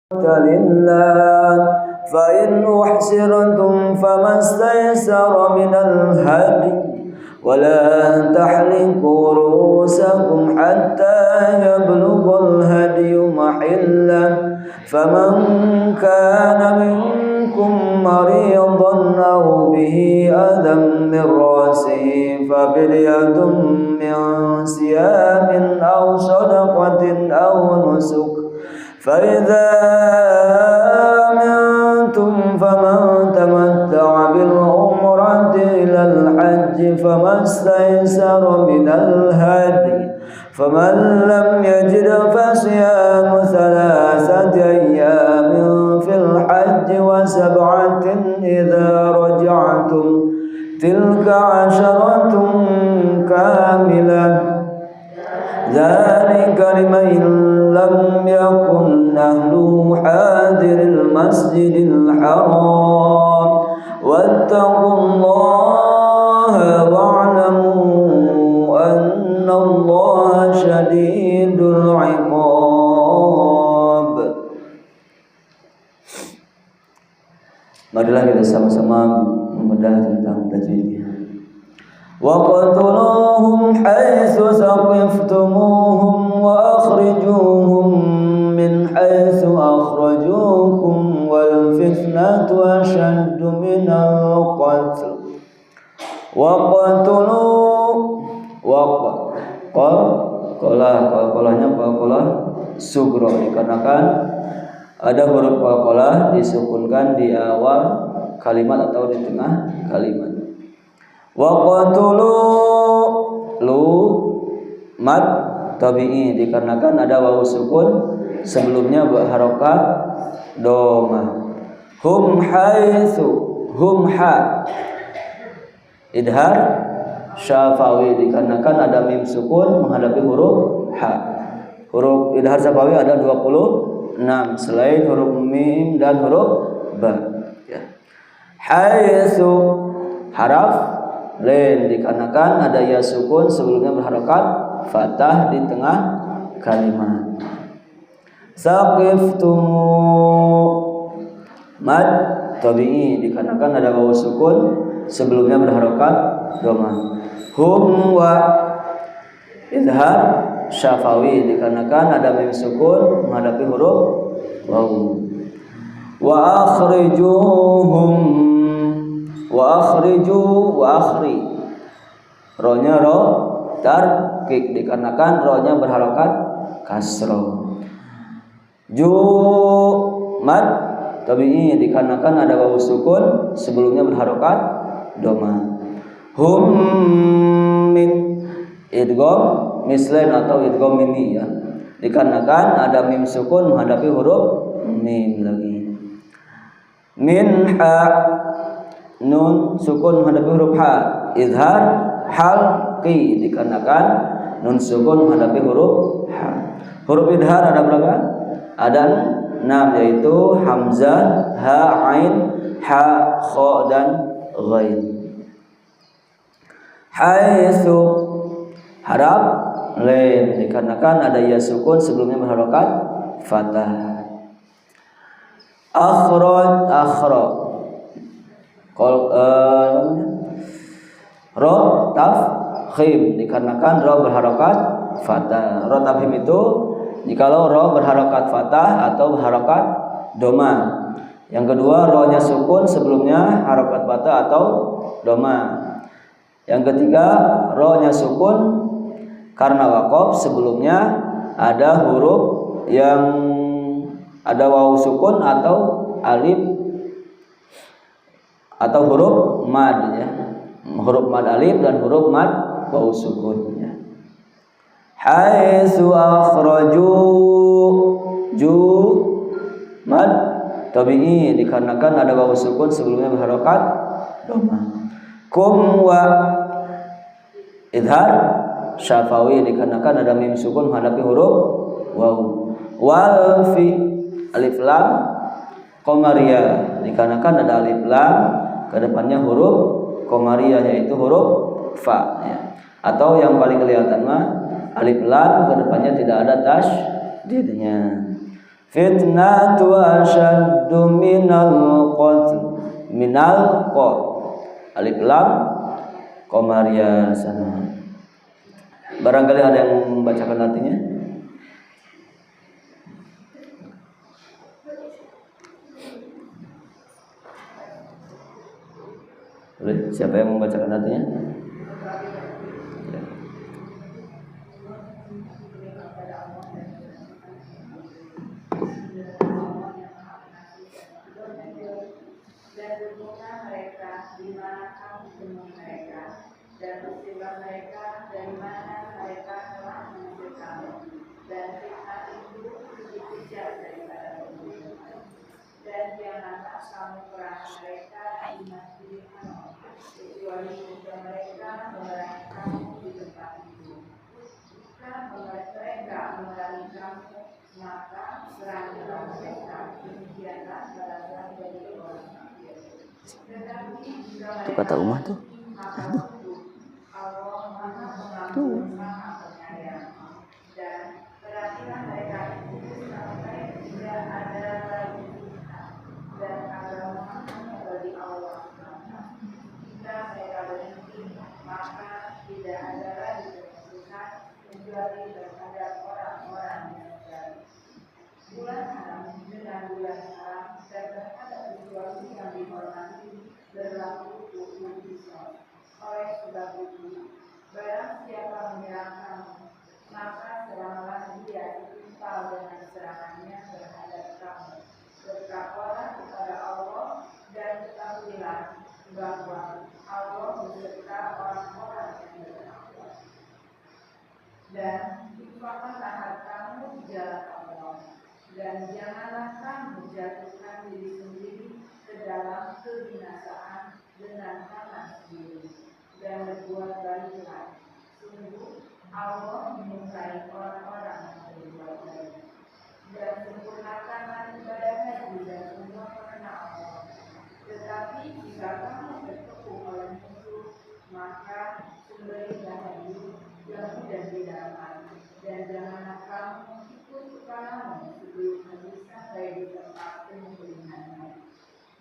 لله فإن أحسرتم فما استيسر من الهدي ولا تحلقوا رؤوسكم حتى يبلغ الهدي محله فمن كان منكم مريضا أو به أذى من رأسه ففدية من صيام أو صدقة أو نسك فإذا أمنتم فمن تمتع بالعمرة إلى الحج فما استيسر من الهدي فمن لم يجد فصيام 3 أيام في الحج و7 إذا رجعتم تلك 10 كاملة ذلك لمن لم يكن أهله حاضر المسجد الحرام واتقوا الله واعلموا أن الله شديد العقاب. Marilah kita sama-sama membedah tentang tajwidnya. وَاقْتُلُوهُمْ حَيْثُ ثَقِفْتُمُوهُمْ وَأَخْرِجُوهُمْ مِنْ حَيْثُ أَخْرَجُوكُمْ وَالْفِتْنَةُ أَشَدُّ مِنَ الْقَتْلِ qalqalah sugro dikarenakan ada huruf qalqalah disukunkan di awal kalimat atau di tengah kalimat. Waqtulu lu mad tabi'i dikarenakan ada wawu sukun sebelumnya berharokat doma. Hum haitsu hum ha idhar syafawi dikarenakan ada mim sukun menghadapi huruf ha. Huruf idhar syafawi ada 26 selain huruf mim dan huruf ba ya. Haitsu haraf lain dikarenakan ada ya sukun sebelumnya berharokat fathah di tengah kalimat. Saqiftumu mad tabi'i dikarenakan ada wawu sukun sebelumnya berharokat dhamma. Hum wa izhar syafawi dikarenakan ada mim sukun menghadapi huruf wawu. Wa akhrijuhum wa akhriju wa akhri rohnya ro tarkik dikarenakan rohnya berharokat kasroh. Ju mad tabi'i dikarenakan ada wawu sukun sebelumnya berharokat doma. Hum min idgham mislain atau idgham mimi ya dikarenakan ada mim sukun menghadapi huruf mim lagi. Min ha nun sukun menghadapi huruf ha izhar halqi dikarenakan nun sukun menghadapi huruf ha. Huruf izhar ada berapa? Ada 6 yaitu hamzah, ha, ain, ha, kha dan ghain. Haitsu harap lain dikarenakan ada ya sukun sebelumnya berharokat fathah. Akhra ro tafkhim dikarenakan ro berharokat fathah. Ro tafkhim itu jikalau ro berharokat fathah atau berharokat doma. Yang kedua ro-nya sukun sebelumnya harokat fathah atau doma. Yang ketiga ro-nya sukun karena waqaf sebelumnya ada huruf yang ada wawu sukun atau alif atau huruf mad ya. Huruf mad alif dan huruf mad wawu sukun ya. Haitsu akhraju ju mad tabi'i dikarenakan ada wawu sukun sebelumnya berharokat dhamma. Kum wa idhar syafawi dikarenakan ada mim sukun menghadapi huruf wawu. Wal fi alif lam qamariyah dikarenakan ada alif lam kedepannya huruf qamariyah yaitu huruf fa ya. Atau yang paling kelihatan mah alif lam kedepannya tidak ada tasydidnya. Fitnatu asyaddu minal qatl. Minal qat. Alif lam Komariah sana. Barangkali ada yang membacakan artinya? Boleh, siapa yang membacakan artinya? Dan musibah mereka dari mana mereka telah mengusir kamu, dan fitnah itu lebih kejam daripada pembunuhan. Dan janganlah kamu perang mereka di Masjidil Haram, kecuali jika mereka memerangi kamu di tempat itu. Jika mereka memerangi kamu, maka serangilah mereka. Demikianlah balasan dari orang kafir. Tetapi jika Itu kata Umar tuh. Allah Maha Pengampun, Maha Penyayang. Dan berhatilah mereka itu sampai tidak ada lagi fitnah dan agama hanya bagi Allah semata. Jika mereka berhenti, maka tidak ada lagi kemusuhan kecuali terhadap orang-orang yang baik. Bulan haram dengan bulan haram dan terhadap sesuatu yang dihormati berlaku hukum Islam. Oleh sebab itu, barang siapa menyerang kamu, maka seranglah dia setimpal dengan serangannya terhadap kamu. Bertakwalah kepada Allah dan ketahuilah bahwa Allah beserta orang-orang yang bertakwa. Dan infakkanlah hartamu di jalan Allah, dan janganlah kamu jatuhkan diri sendiri ke dalam kebinasaan dengan tangan sendiri. Dan berbuat baiklah. Sungguh Allah menyukai orang-orang yang berbuat baik. Dan sempurnakanlah ibadah haji dan semua karena Allah. Tetapi jika kamu terkepung oleh musuh, maka sembelihlah haji yang mudah didapat. Dan janganlah kamu ikut kepadamu sebelum haji sampai di tempat penyembelihannya.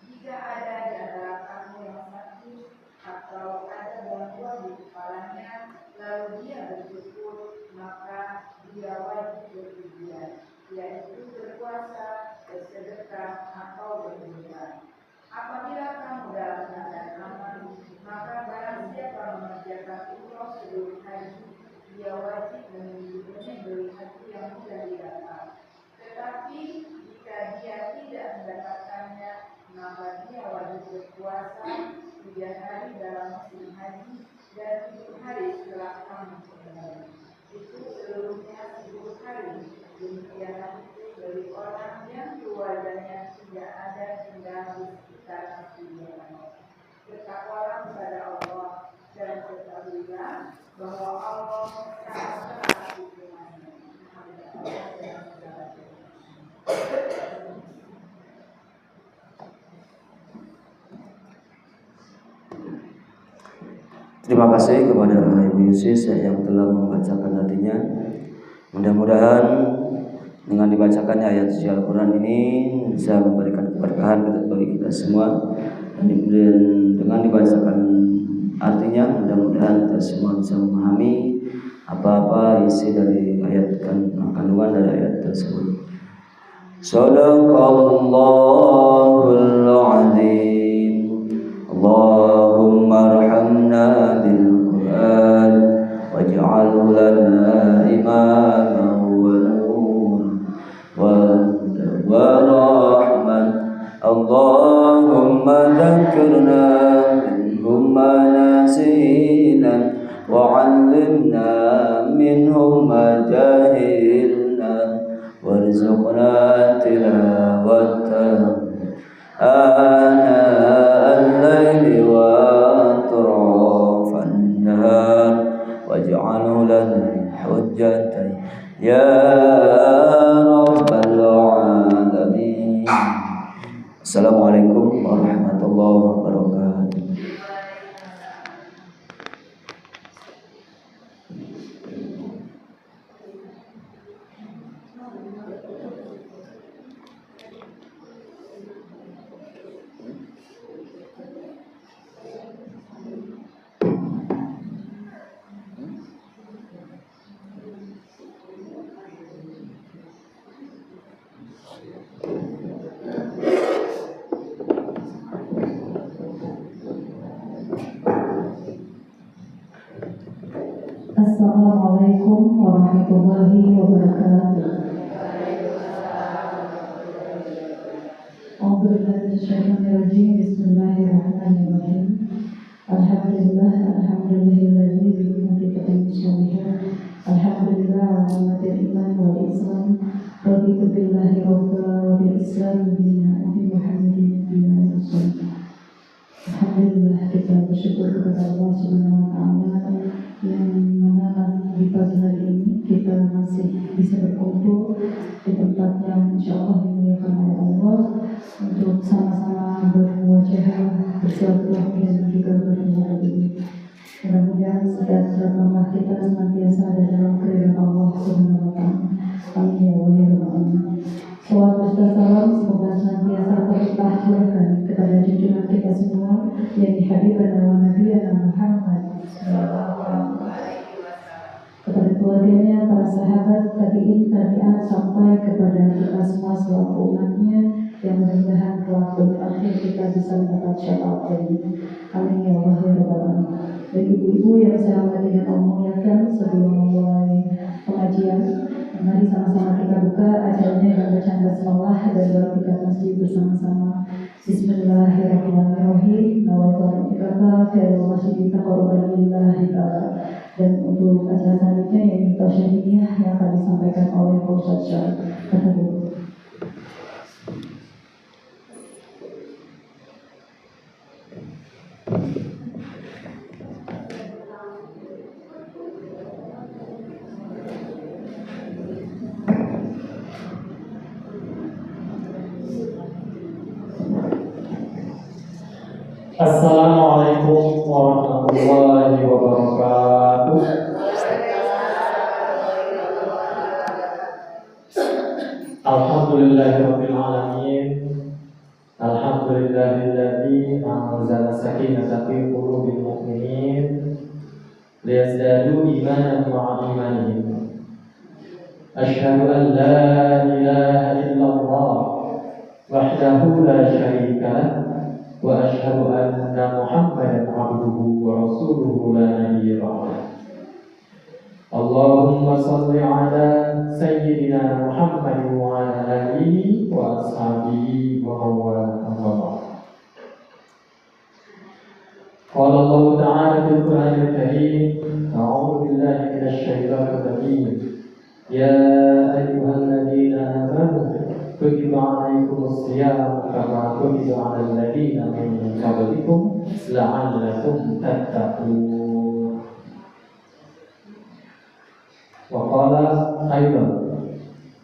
Jika ada di antara kamu yang sakit atau ada gangguan di kepalanya, lalu dia bersyukur, maka dia wajib berfidyah, yaitu berpuasa, bersedekah, atau berjihad. Apabila kamu dalam keadaan aman, maka barang siapa mengerjakan umroh sebelum haji, dia wajib menyembelih haji yang mudah didapat. Tetapi jika dia tidak mendapatkannya, maka dia wajib berpuasa 3 hari dalam musim haji dan 7 hari setelah kamu kembali. Itu seluruhnya 10 hari. Demikianlah itu bagi orang yang keluarganya tidak ada tinggal di sekitar Masjidil. Bertakwalah kepada Allah dan ketahuilah bahwa Allah sangat berat hukumannya. Terima kasih kepada Ibu Yusis yang telah membacakan artinya. Mudah-mudahan dengan dibacakannya ayat suci Al-Quran ini bisa memberikan keberkahan bagi kita semua. Dan dengan dibacakan artinya, mudah-mudahan kita semua bisa memahami apa-apa isi dari ayat kandungan dari ayat tersebut. Shadaqallahul azim. Allahumma arhamna bil Qur'an waj'alhu lana imaman wa nuran wa hudan wa rahman. Allahumma dhakkirna minhum ma nasina wa 'allimna minhum ma jahilna warzuqna tilawatahu ana al-laili wa atrafan nahar waj'alhu lana hujjatan ya rabbal alamin. Assalamualaikum warahmatullahi wabarakatuh. Assalamualaikum warahmatullahi wabarakatuh. Bismillahirrahmanirrahim. Alhamdulillah, alhamdulillahilladzi bi ni'matihi tatimmu shalihat. Alhamdulillah ala ni'matil iman wal islam. Raditu billahi rabban wa bil islam dinan wa bi Muhammadin nabiyyan rasulullah. Alhamdulillah, kita bersyukur kepada Allah Subhanahu wa taala yang mana di pagi hari ini kita masih bisa berkumpul di tempat yang insyaallah dimuliakan oleh Allah untuk sama-sama bermuajahah, bersilaturahmi dan juga berdialog. Mudah-mudahan setiap langkah kita senantiasa ada dalam keridhaan Allah Subhanahu wa taala. Amin ya Allah ya rabbal alamin. Salawat serta salam semoga senantiasa terlimpah curahkan kepada junjungan kita semua yang Habibana wa Nabiyana Muhammad kepada keluarganya, para sahabat, tabi'in, tabi'at sampai kepada kita semua selaku umatnya yang mudah-mudahan kelak berakhir kita bisa mendapat syafaat dari amin ya Allah ya rabbal alamin. Dan ibu-ibu yang saya hormati dan Allah muliakan, sebelum memulai pengajian, mari sama-sama kita buka acaranya dengan bacaan basmalah dan baru kita masjid bersama-sama. Bismillahirrahmanirrahim. Nawaitu iqamah fi masjid taqarruban lillahi ta'ala. Dan untuk acara selanjutnya yaitu tasyahidiyah yang akan disampaikan oleh Ustaz Syarif. Kata dulu. Assalamualaikum warahmatullahi wabarakatuh. Alhamdulillahirabbil alamin. Alhamdulillahilladzi anzala sakinata fi qulubil mu'minin liyazdadu imanan ma'a imanihim. Asyhadu an la ilaha illallah wahdahu la syarika lah wa asyhadu anna Muhammadan abduhu wa rasuluhu la nabiyya ba'dah. Allahumma shalli ala sayyidina Muhammadin wa ala alihi wa ashabihi wa man wala amma ba'd. Qala Allah ta'ala fil Qur'anil Karim, a'udzu billahi minasy syaithanir rajim. Ya ayyuhalladzina amanu kutiba 'alaikumus shiyam kama kutiba 'alal ladzina min qablikum la'allakum tattaqun. Wa qala aidan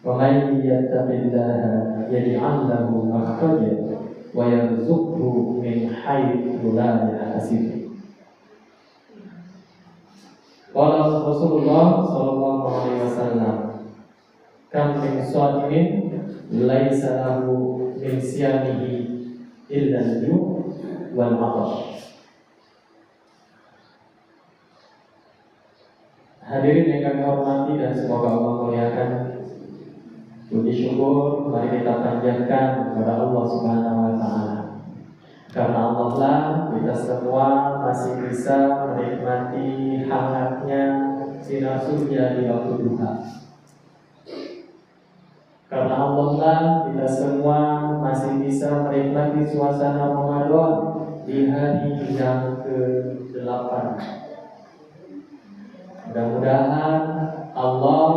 wa man yattaqillaha yaj'al lahu makhrajan wa yarzuqhu min haitsu la yahtasib. Qala Rasulullah sallallahu alaihi wasallam, kam min shaimin laisa lahu min siyamihi illa al-ju' wal 'atash. Hadirin yang kami hormati dan semoga Allah muliakan, puji syukur mari kita panjatkan kepada Allah Subhanahu wa taala. Karena Allah lah kita semua masih bisa menikmati hangatnya sinar surya di waktu duha. Karena Allah lah kita semua masih bisa menikmati suasana Ramadan di hari yang ke-8. Mudah-mudahan Allah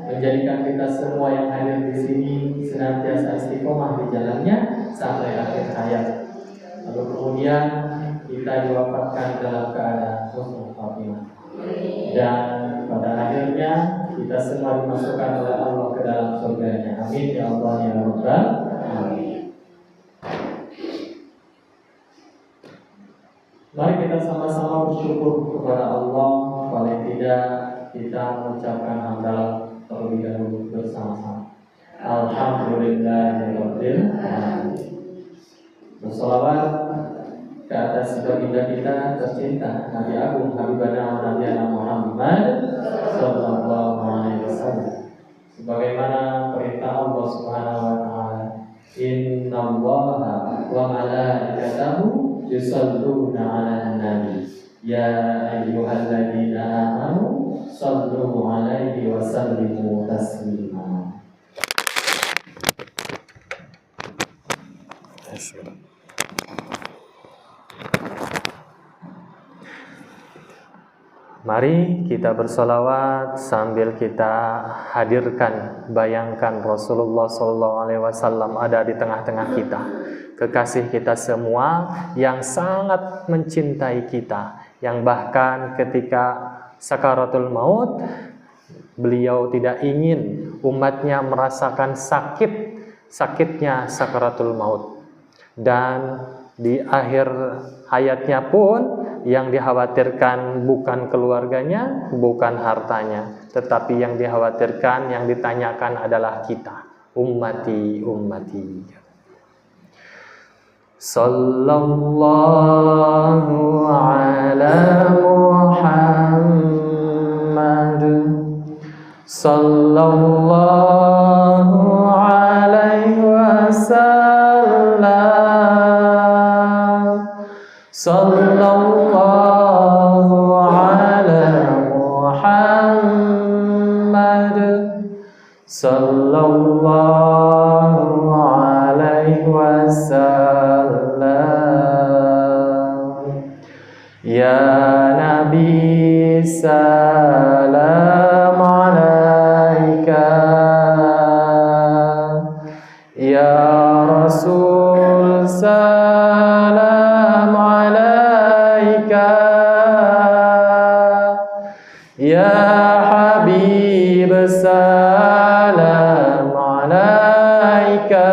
menjadikan kita semua yang hadir di sini senantiasa istiqomah di jalannya sampai akhir hayat. Lalu kemudian kita diwafatkan dalam keadaan husnul khatimah. Dan pada akhirnya kita semua dimasukkan oleh Allah ke dalam surganya. Amin ya Allah ya Rabbal alamin. Mari kita sama-sama bersyukur kepada Allah. Paling tidak kita mengucapkan hamdalah terlebih dahulu bersama-sama. Alhamdulillahirabbil alamin. Bersolawat ke atas baginda kita tercinta Nabi Agung Habibana Nabiyana Muhammad sallallahu alaihi wasallam. Sebagaimana perintah Allah Subhanahu wa taala, innallaha wa malaikatahu yusholluna 'alan nabi ya ayyuhalladzina amanu shallu 'alaihi wa sallimu taslima. Mari kita bersolawat sambil kita hadirkan, bayangkan Rasulullah SAW ada di tengah-tengah kita, kekasih kita semua yang sangat mencintai kita, yang bahkan ketika sakaratul maut beliau tidak ingin umatnya merasakan sakitnya sakaratul maut. Dan di akhir hayatnya pun yang dikhawatirkan bukan keluarganya, bukan hartanya, tetapi yang dikhawatirkan, yang ditanyakan adalah kita, ummati. Sallallahu ala Muhammad, sallallahu alaihi wasallam, sallallahu ala Muhammad, sallallahu alaihi wasallam. Ya Nabi salam alaika, ya Rasul salam alaika, ya Habib salam alaika,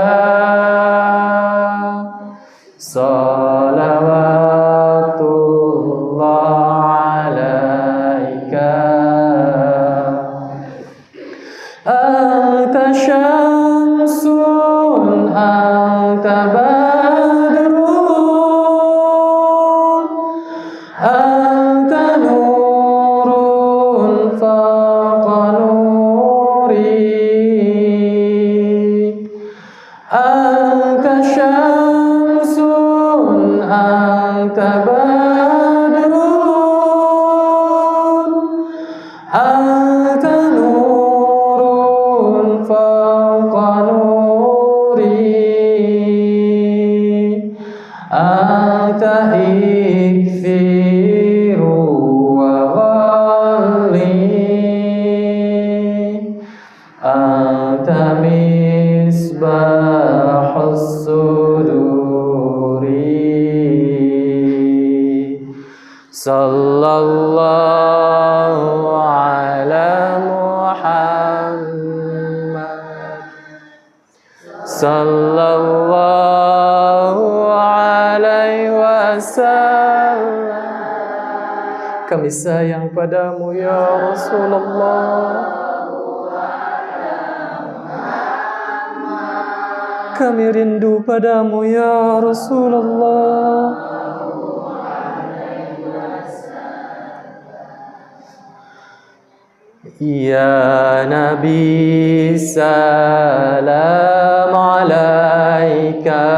salawatullah alaika. Anta syamsun anta badrun anta nurun faqa nuri, anta syamsun anta badrun anta nurun faqa nuri, anta ikthiru wa ghalli, anta misbahus suduri. Sallallahu ala Muhammad, sallallahu alaihi wasallam. Kami sayang padamu ya Rasulullah, kami rindu padamu ya Rasulullah. Ya Nabi salam alaika,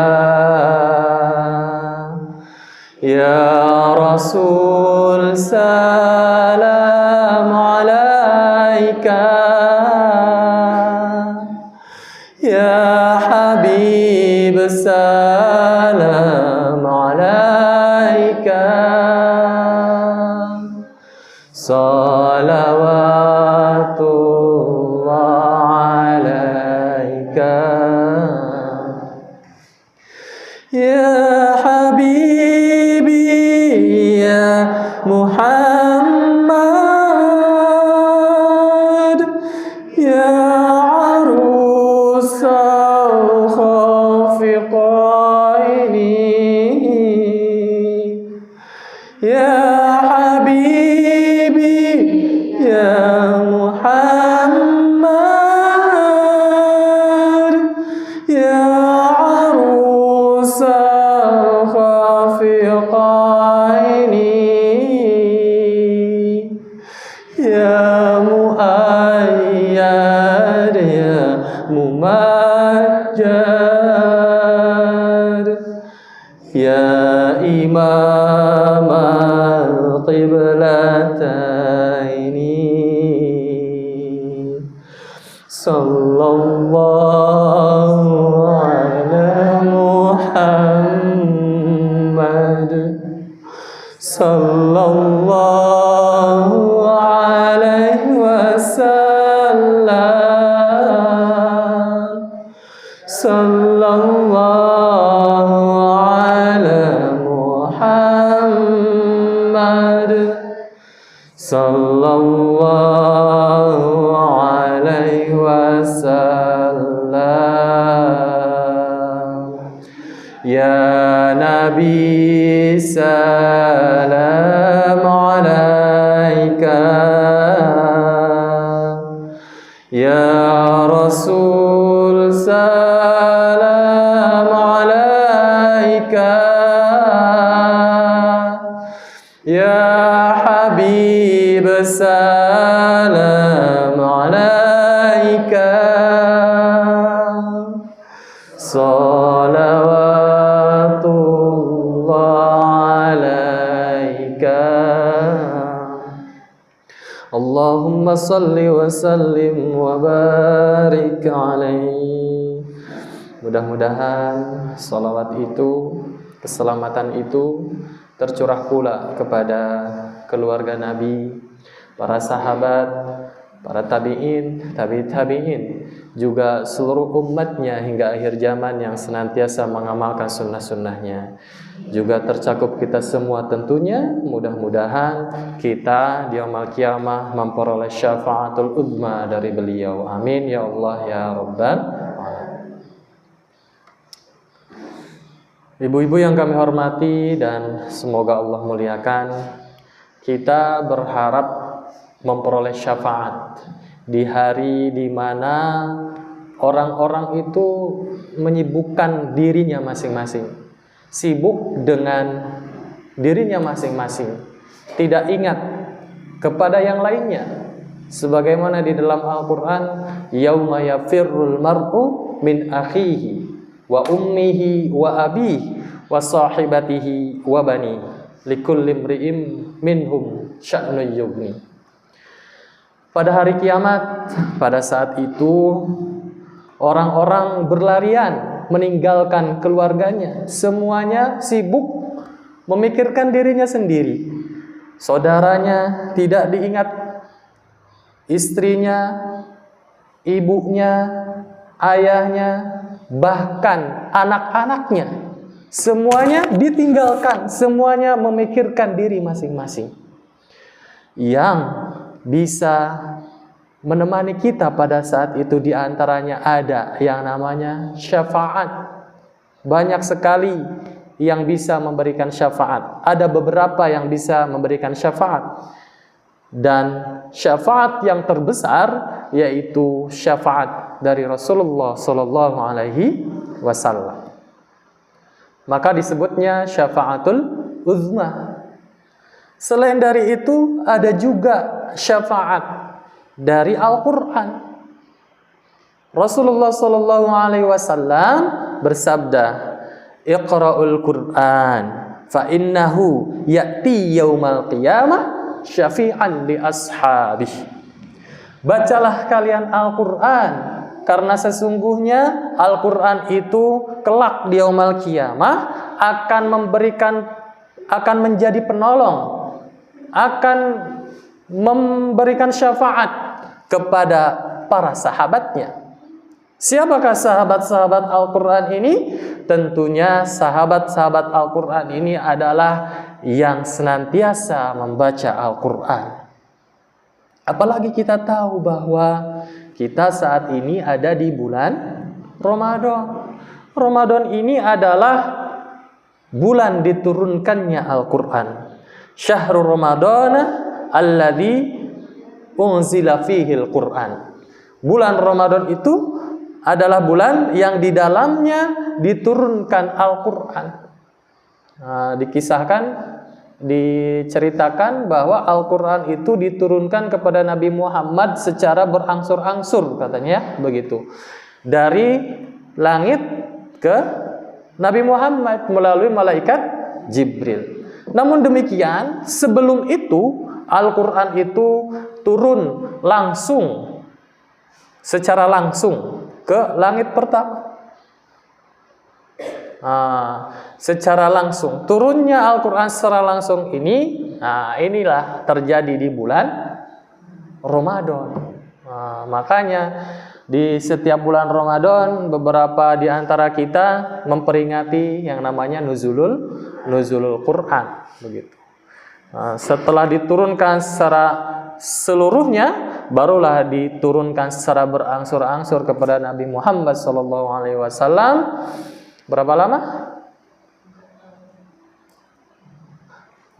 ya Rasul salam alaika, ya Habib salam alaika, salawatullah alaika. Ya Habibi ya Muhammad, ya arusal khafiqaini, ya Habibi ya Muhammad, ya arusal khafiqaini, ya muayyad ya mumajjad, يا إمام القبلتين صلى الله على محمد صلى الله عليه وسلم صلى الله على محمد صلى الله عليه وسلم يا نبي سلام عليك يا رسول سلام عليك يا حبيب سلام عليك صلوات الله عليك اللهم صل وسلم وبارك عليه. Mudah-mudahan salawat itu, keselamatan itu tercurah pula kepada keluarga Nabi, para sahabat, para tabi'in, tabi'in, juga seluruh umatnya hingga akhir zaman yang senantiasa mengamalkan sunnah-sunnahnya. Juga tercakup kita semua tentunya. Mudah-mudahan kita di yaumul qiyamah memperoleh syafaatul uzma dari beliau. Amin ya Allah ya Rabbal alamin. Ibu-ibu yang kami hormati dan semoga Allah muliakan, kita berharap memperoleh syafaat di hari di mana orang-orang itu menyibukkan dirinya masing-masing, sibuk dengan dirinya masing-masing, tidak ingat kepada yang lainnya. Sebagaimana di dalam Al-Quran, yauma yafirrul mar'u min akhihi wa ummihi wa abihi wa sahibatihi wa bani likulli imri'in minhum sya'nun yughni. Pada hari kiamat, pada saat itu orang-orang berlarian meninggalkan keluarganya, semuanya sibuk memikirkan dirinya sendiri. Saudaranya tidak diingat, istrinya, ibunya, ayahnya, bahkan anak-anaknya, semuanya ditinggalkan, semuanya memikirkan diri masing-masing. Yang bisa menemani kita pada saat itu diantaranya ada yang namanya syafaat. Banyak sekali yang bisa memberikan syafaat. Ada beberapa yang bisa memberikan syafaat. Dan syafaat yang terbesar yaitu syafaat dari Rasulullah Sallallahu Alaihi Wasallam. Maka disebutnya syafaatul uzma. Selain dari itu ada juga syafaat dari Al-Quran. Rasulullah Sallallahu Alaihi Wasallam bersabda, Iqra'ul Quran, fa innahu ya'ti yaumal qiyamah syafi'an li ashabih. Bacalah kalian Al-Quran, karena sesungguhnya Al-Quran itu kelak di yaumal qiyamah akan menjadi penolong, akan memberikan syafaat kepada para sahabatnya. Siapakah sahabat-sahabat Al-Quran ini? Tentunya sahabat-sahabat Al-Quran ini adalah yang senantiasa membaca Al-Quran. Apalagi kita tahu bahwa kita saat ini ada di bulan Ramadan. Ramadan ini adalah bulan diturunkannya Al-Quran. Syahrul Ramadana alladzi unzila fihil Quran. Bulan Ramadan itu adalah bulan yang di dalamnya diturunkan Al-Quran. Diceritakan bahwa Al-Quran itu diturunkan kepada Nabi Muhammad secara berangsur-angsur, katanya begitu. Dari langit ke Nabi Muhammad melalui malaikat Jibril. Namun demikian, sebelum itu Al-Quran itu turun langsung, secara langsung ke langit pertama. Secara langsung turunnya Al-Quran secara langsung ini, inilah terjadi di bulan Ramadan. Makanya di setiap bulan Ramadan beberapa di antara kita memperingati yang namanya nuzulul Quran, begitu. Setelah diturunkan secara seluruhnya, barulah diturunkan secara berangsur-angsur kepada Nabi Muhammad SAW. Berapa lama?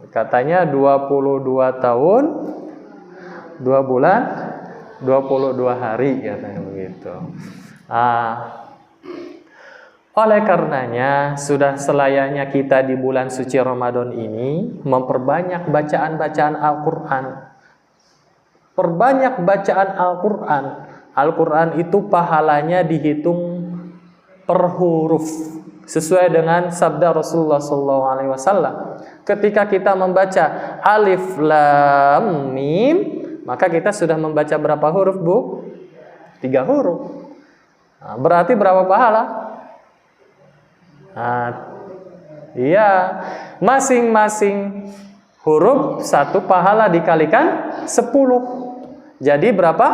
Katanya 22 tahun 2 bulan 22 hari, katanya begitu. Oleh karenanya sudah selayaknya kita di bulan suci Ramadan ini memperbanyak bacaan-bacaan Al-Quran. Perbanyak bacaan Al-Quran. Al-Quran itu pahalanya dihitung per huruf sesuai dengan sabda Rasulullah SAW. Ketika kita membaca alif lam mim, maka kita sudah membaca berapa huruf, Bu? 3 huruf. Berarti berapa pahala? Iya, masing-masing huruf 1 pahala dikalikan 10. Jadi berapa?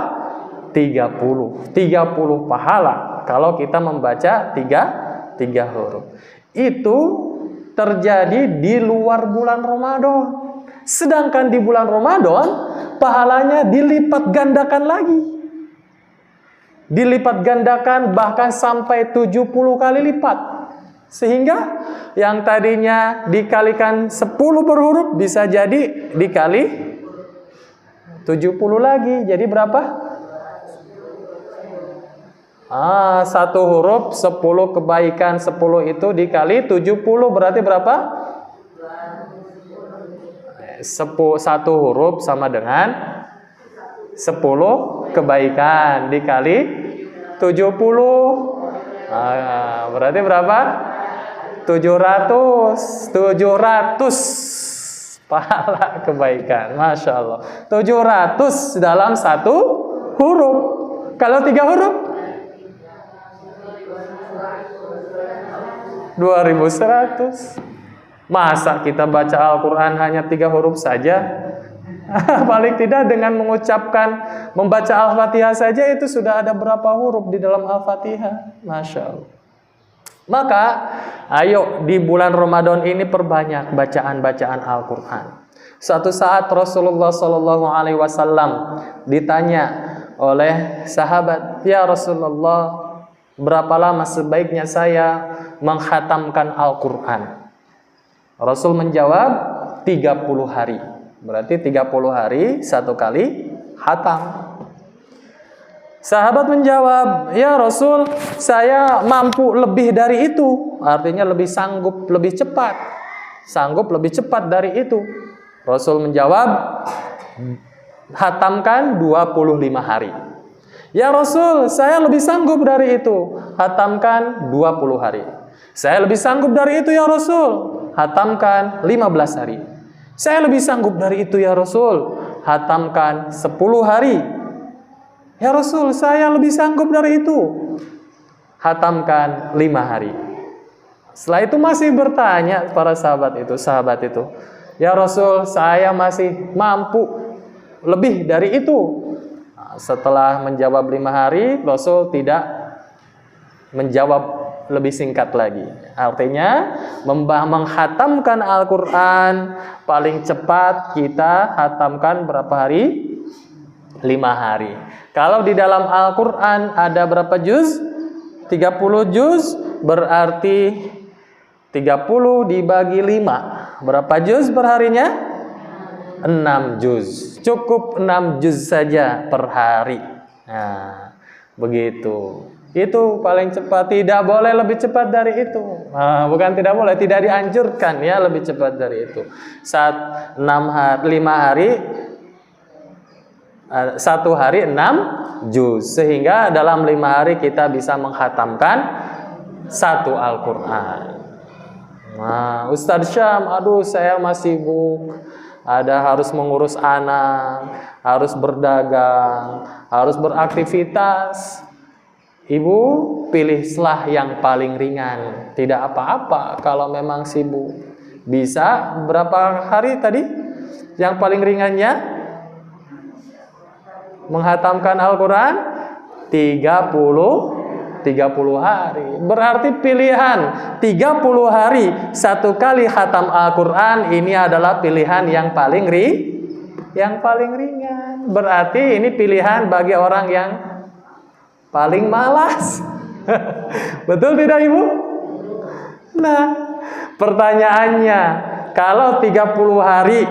30 pahala kalau kita membaca 3 huruf. Itu terjadi di luar bulan Ramadan. Sedangkan di bulan Ramadan pahalanya dilipat gandakan lagi. Dilipat gandakan bahkan sampai 70 kali lipat. Sehingga yang tadinya dikalikan 10 berhuruf bisa jadi dikali 70 lagi. Jadi berapa? 1 huruf 10 kebaikan, 10 itu dikali 70 berarti berapa? 1 huruf sama dengan 10 kebaikan dikali 70. Berarti berapa? 700 pahala kebaikan. Masya Allah. 700 dalam 1 huruf. Kalau 3 huruf 2100. Masa kita baca Al-Quran hanya 3 huruf saja? Paling tidak dengan membaca Al-Fatihah saja itu sudah ada berapa huruf di dalam Al-Fatihah. Masya Allah. Maka ayo di bulan Ramadan ini perbanyak bacaan-bacaan Al-Quran. Suatu saat Rasulullah SAW ditanya oleh sahabat, "Ya Rasulullah, berapa lama sebaiknya saya menghatamkan Al-Quran?" Rasul menjawab 30 hari. Berarti 30 hari 1 kali hatam. Sahabat menjawab, "Ya Rasul, saya mampu lebih dari itu." Artinya lebih sanggup, lebih cepat. Sanggup lebih cepat dari itu. Rasul menjawab, "Hatamkan 25 hari." "Ya Rasul, saya lebih sanggup dari itu." "Hatamkan 20 hari." "Saya lebih sanggup dari itu ya Rasul." "Hatamkan 15 hari." "Saya lebih sanggup dari itu ya Rasul." "Hatamkan 10 hari." "Ya Rasul, saya lebih sanggup dari itu." "Hatamkan 5 hari." Setelah itu masih bertanya para sahabat itu, "Ya Rasul, saya masih mampu lebih dari itu." Setelah menjawab 5 hari, Rasul tidak menjawab lebih singkat lagi. Artinya menghatamkan Al-Quran paling cepat kita hatamkan berapa hari? 5 hari. Kalau di dalam Al-Quran ada berapa juz? 30 juz, berarti 30 dibagi 5. Berapa juz perharinya? 6 juz. Cukup 6 juz saja per hari. Nah, begitu. Itu paling cepat, tidak boleh lebih cepat dari itu. Bukan tidak boleh, tidak dianjurkan ya lebih cepat dari itu. Saat 5 hari 1 hari 6 juz. Sehingga dalam 5 hari kita bisa menghatamkan 1 Al-Quran. Nah, Ustadz Syam, aduh saya masih sibuk, harus mengurus anak, harus berdagang, harus beraktivitas. Ibu pilihlah yang paling ringan, tidak apa-apa kalau memang sibuk. Bisa berapa hari tadi? Yang paling ringannya menghatamkan Al-Quran 30 hari. Berarti pilihan 30 hari 1 kali khatam Al-Quran ini adalah pilihan yang paling ringan. Berarti ini pilihan bagi orang yang paling malas. Betul tidak Ibu? Nah, pertanyaannya, kalau 30 hari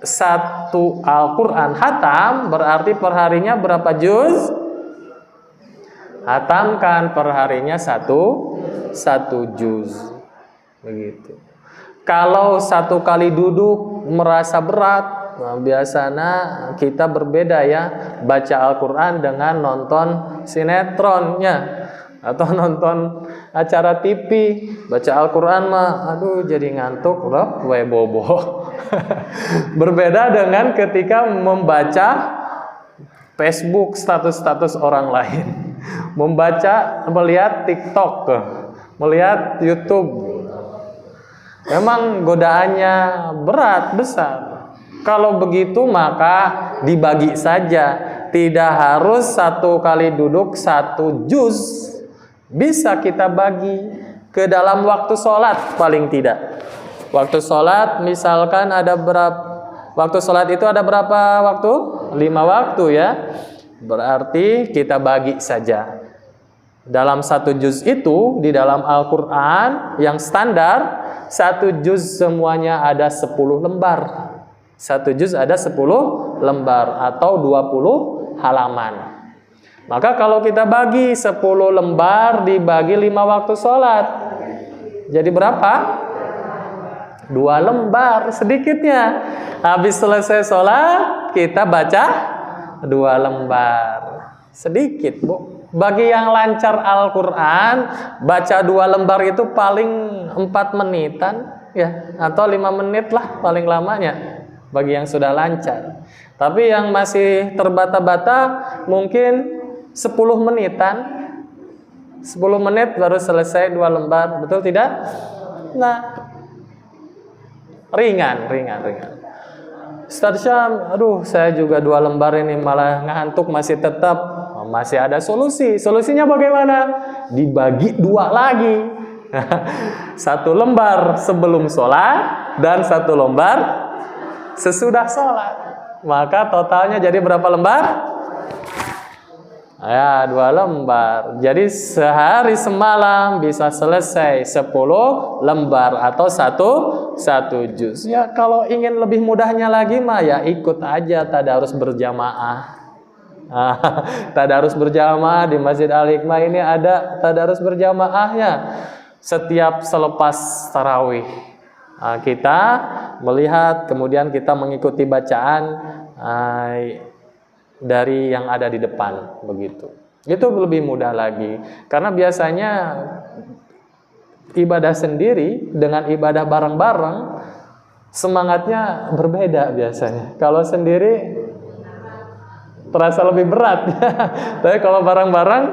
1 Al-Quran khatam, berarti perharinya berapa juz? Hatamkan perharinya 1 juz. Begitu. Kalau 1 kali duduk merasa berat, nah, biasanya kita berbeda ya, baca Al-Quran dengan nonton sinetronnya atau nonton acara TV. Baca Al-Quran mah, aduh jadi ngantuk, bobo. Berbeda dengan ketika membaca Facebook, status-status orang lain, melihat TikTok, melihat YouTube. Memang godaannya berat, besar. Kalau begitu maka dibagi saja. Tidak harus 1 kali duduk 1 juz. Bisa kita bagi ke dalam waktu sholat paling tidak. Waktu sholat misalkan ada berapa? Waktu sholat itu ada berapa waktu? 5 waktu ya. Berarti kita bagi saja. Dalam 1 juz itu di dalam Al-Quran yang standar 1 juz semuanya ada 10 lembar. 1 juz ada 10 lembar atau 20 halaman. Maka kalau kita bagi 10 lembar dibagi 5 waktu sholat, jadi berapa? 2 lembar sedikitnya. Habis selesai sholat kita baca 2 lembar. Sedikit Bu. Bagi yang lancar Al-Quran, baca 2 lembar itu paling 4 menitan ya, atau 5 menit lah paling lamanya bagi yang sudah lancar. Tapi yang masih terbata-bata mungkin 10 menitan. 10 menit baru selesai 2 lembar. Betul tidak? Nah, ringan. Ustadz Syam, aduh saya juga 2 lembar ini malah ngantuk masih tetap. Masih ada solusi. Solusinya bagaimana? Dibagi 2 lagi. 1 lembar sebelum sholat dan 1 lembar sesudah sholat. Maka totalnya jadi berapa lembar? Ya, 2 lembar. Jadi sehari semalam bisa selesai 10 lembar atau 1 juz. Ya, kalau ingin lebih mudahnya lagi mah ya ikut aja tadarus berjamaah. Tadarus berjamaah di Masjid Al-Hikmah ini ada tadarus berjamaahnya setiap selepas tarawih. Kita melihat kemudian kita mengikuti bacaan dari yang ada di depan begitu. Itu lebih mudah lagi karena biasanya ibadah sendiri dengan ibadah bareng-bareng semangatnya berbeda biasanya. Kalau sendiri terasa lebih berat. Tapi kalau bareng-bareng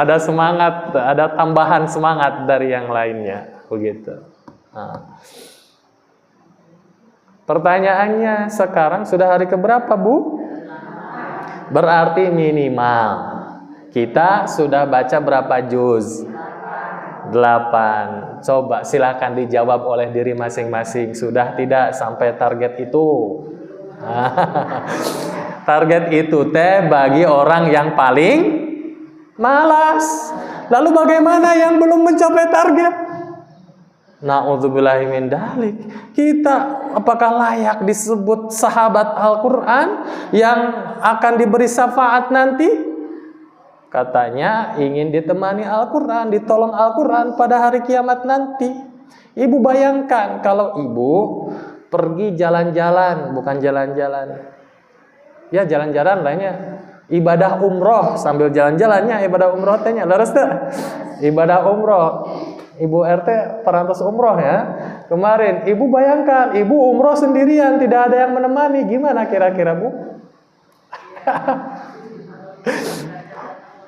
ada semangat, ada tambahan semangat dari yang lainnya begitu. Pertanyaannya sekarang sudah hari keberapa Bu? Berarti minimal kita sudah baca berapa juz? 8. Coba silakan dijawab oleh diri masing-masing. Sudah tidak sampai target itu? Target itu bagi orang yang paling malas. Lalu bagaimana yang belum mencapai target? Na'udzubillahi min dzalik. Kita apakah layak disebut sahabat Al-Quran yang akan diberi syafaat nanti? Katanya ingin ditemani Al-Quran, ditolong Al-Quran pada hari kiamat nanti. Ibu bayangkan kalau ibu pergi jalan-jalan, bukan jalan-jalan. Ya jalan-jalan lainnya ibadah umroh sambil jalan-jalannya, ibadah umroh tehnya leres teh. Ibadah umroh. Ibu RT perantos umroh ya. Kemarin ibu bayangkan, ibu umroh sendirian, tidak ada yang menemani, gimana kira-kira Bu?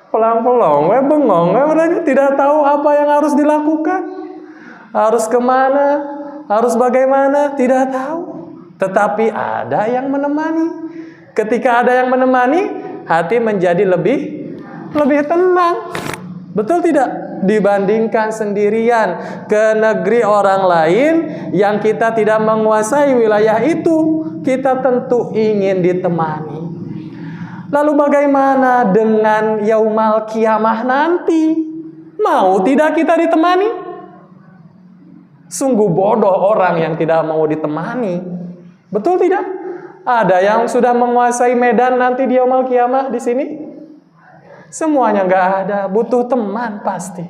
Pelang-pelong, bengong, mereka tidak tahu apa yang harus dilakukan, harus kemana, harus bagaimana, tidak tahu. Tetapi ada yang menemani. Ketika ada yang menemani, hati menjadi lebih tenang. Betul tidak? Dibandingkan sendirian ke negeri orang lain yang kita tidak menguasai wilayah itu, kita tentu ingin ditemani. Lalu bagaimana dengan yaumal kiamah nanti? Mau tidak kita ditemani? Sungguh bodoh orang yang tidak mau ditemani. Betul tidak? Ada yang sudah menguasai medan nanti di yaumal kiamah di sini? Semuanya nggak ada, butuh teman pasti.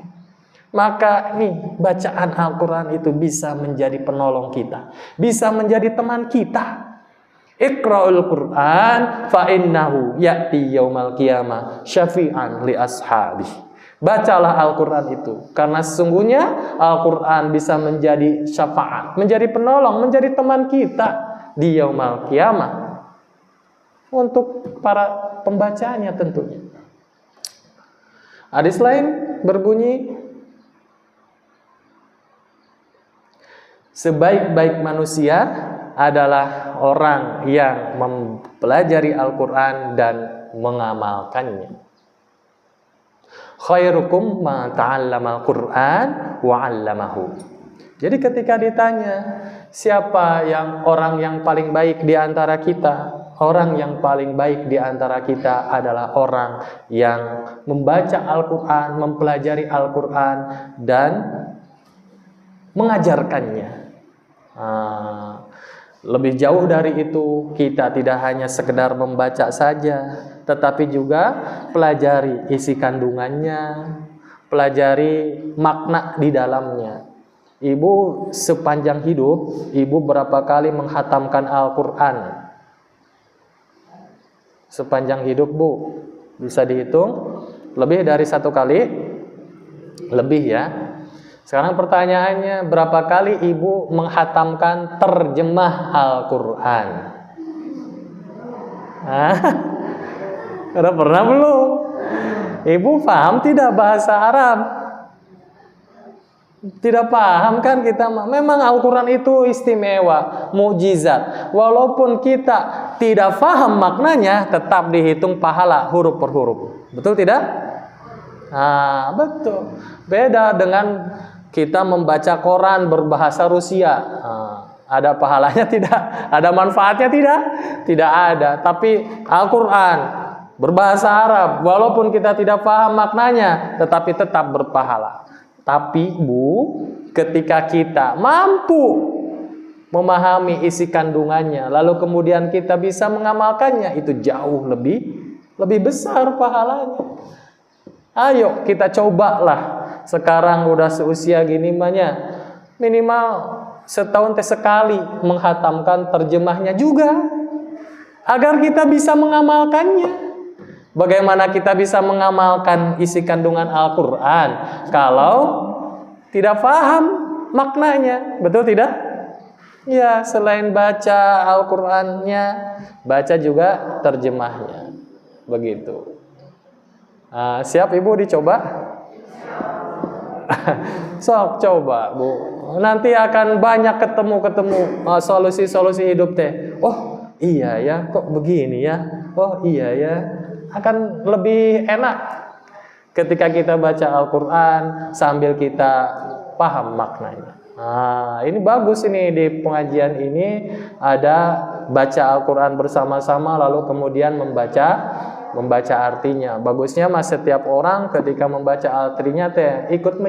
Maka nih, bacaan Al-Quran itu bisa menjadi penolong kita, bisa menjadi teman kita. Iqra'ul Quran fa innahu ya'ti yaumal qiyamah syafi'an li ashabi. Bacalah Al-Quran itu, karena sesungguhnya Al-Quran bisa menjadi syafaat, menjadi penolong, menjadi teman kita di yaumal qiyamah untuk para pembacanya tentunya. Hadis lain berbunyi, sebaik-baik manusia adalah orang yang mempelajari Al-Quran dan mengamalkannya. Khairukum ma ta'allama al-Quran wa 'allamahu. Jadi ketika ditanya siapa yang orang yang paling baik di antara kita, orang yang paling baik di antara kita adalah orang yang membaca Al-Quran, mempelajari Al-Quran dan mengajarkannya. Lebih jauh dari itu, kita tidak hanya sekedar membaca saja, tetapi juga pelajari isi kandungannya, pelajari makna di dalamnya. Ibu sepanjang hidup, ibu berapa kali menghatamkan Al-Quran? Sepanjang hidup Bu, bisa dihitung lebih dari 1 kali? Lebih ya. Sekarang pertanyaannya, berapa kali ibu menghatamkan terjemah Al-Quran? Udah pernah belum? Ibu paham tidak bahasa Arab? Tidak paham kan kita? Memang Al-Quran itu istimewa, mukjizat. Walaupun kita tidak paham maknanya, tetap dihitung pahala huruf per huruf. Betul tidak? Betul. Beda dengan kita membaca Quran berbahasa Rusia. Ada pahalanya tidak? Ada manfaatnya tidak? Tidak ada. Tapi Al-Quran berbahasa Arab, walaupun kita tidak paham maknanya, tetapi tetap berpahala. Tapi Bu, ketika kita mampu memahami isi kandungannya, lalu kemudian kita bisa mengamalkannya, itu jauh lebih besar pahalanya. Ayo kita cobalah. Sekarang udah seusia gini minimal setahun sekali menghatamkan terjemahnya juga, agar kita bisa mengamalkannya. Bagaimana kita bisa mengamalkan isi kandungan Al-Quran kalau tidak paham maknanya? Betul tidak? Ya, selain baca Al-Qurannya, baca juga terjemahnya. Begitu. Siap Ibu dicoba? Sok coba Bu. Nanti akan banyak ketemu solusi-solusi hidup teh. Oh iya ya, kok begini ya? Oh iya ya. Akan lebih enak ketika kita baca Al-Quran sambil kita paham maknanya. Ini bagus ini, di pengajian ini ada baca Al-Quran bersama-sama lalu kemudian membaca artinya. Bagusnya setiap orang ketika membaca artinya ikut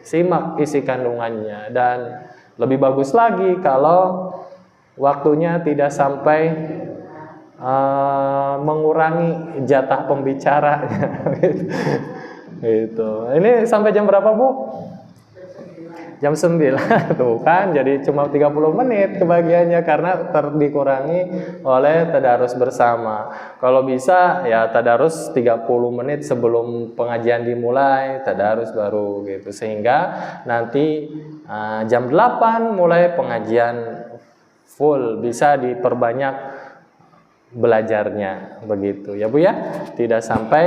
simak isi kandungannya. Dan lebih bagus lagi kalau waktunya tidak sampai mengurangi jatah pembicaranya. Gitu. Ini sampai jam berapa Bu? Jam 9 tuh kan, jadi cuma 30 menit kebagiannya karena dikurangi oleh tadarus bersama. Kalau bisa ya tadarus 30 menit sebelum pengajian dimulai, tadarus baru gitu. Sehingga nanti jam 8 mulai pengajian full, bisa diperbanyak belajarnya begitu ya Bu ya. Tidak sampai